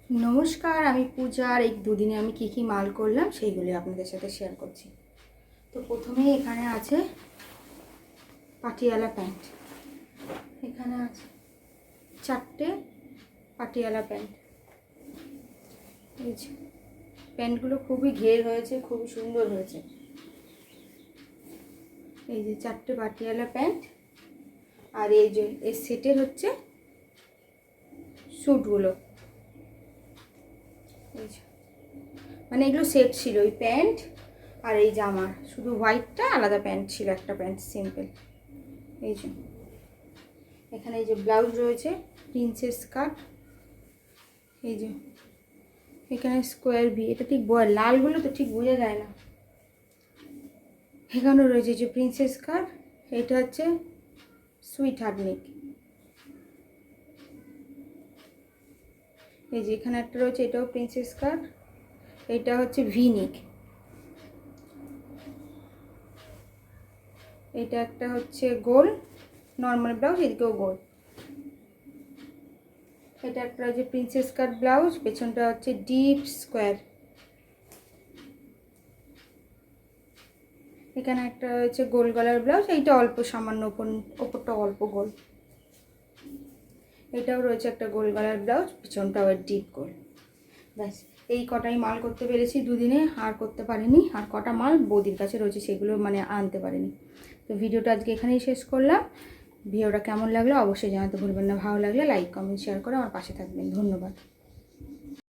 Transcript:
নমস্কার, আমি পূজা। আর এই দুদিনে আমি কি মাল করলাম সেইগুলি আপনাদের সাথে শেয়ার করছি। তো প্রথমেই এখানে আছে পাটিয়ালা প্যান্ট। এখানে আছে 4টে পাটিয়ালা প্যান্ট। এই যে প্যান্টগুলো খুবই ঘের হয়েছে, খুবই সুন্দর হয়েছে। এই যে 4টে পাটিয়ালা প্যান্ট। আর এই যে এই সেটের হচ্ছে স্যুটগুলো। এই যে মানে এগুলো সেট ছিল, ওই প্যান্ট আর এই জামা, শুধু হোয়াইটটা আলাদা প্যান্ট ছিল, একটা প্যান্ট সিম্পল। এই যে এখানে এই যে ব্লাউজ রয়েছে, প্রিন্সেস কাট। এই যে এখানে স্কোয়ার ভি, এটা ঠিক লালগুলো তো ঠিক বোঝা যায় না। এখানেও রয়েছে যে প্রিন্সেস কাট, এটা হচ্ছে সুইট হার্ট নেক। এই যে এখানে একটা রয়েছে, এটাও প্রিন্সেস কাট, এটা হচ্ছে ভি নেক। এটা একটা হচ্ছে গোল নর্মাল ব্লাউজ, এদিকেও গোল। এটা একটা হচ্ছে প্রিন্সেস কাট ব্লাউজ, পেছনটা হচ্ছে ডিপ স্কোয়ার। এখানে একটা হচ্ছে গোল গলার ব্লাউজ, এইটা অল্প সামান্য, ওপরটা অল্প গোল। এটাও রয়েছে একটা গোল গলার ব্লাউজ, পিছনটা আবার ডিপ গোল। ব্যাস এই কটাই মাল করতে পেরেছি দুদিনে, আর করতে পারিনি। আর কটা মাল বৌদির কাছে রয়েছে, সেগুলো মানে আনতে পারিনি। তো ভিডিওটা আজকে এখানেই শেষ করলাম। ভিডিওটা কেমন লাগলো অবশ্যই জানাতে ভুলবেন না। ভালো লাগলে লাইক কমেন্ট শেয়ার করে আমার পাশে থাকবেন। ধন্যবাদ।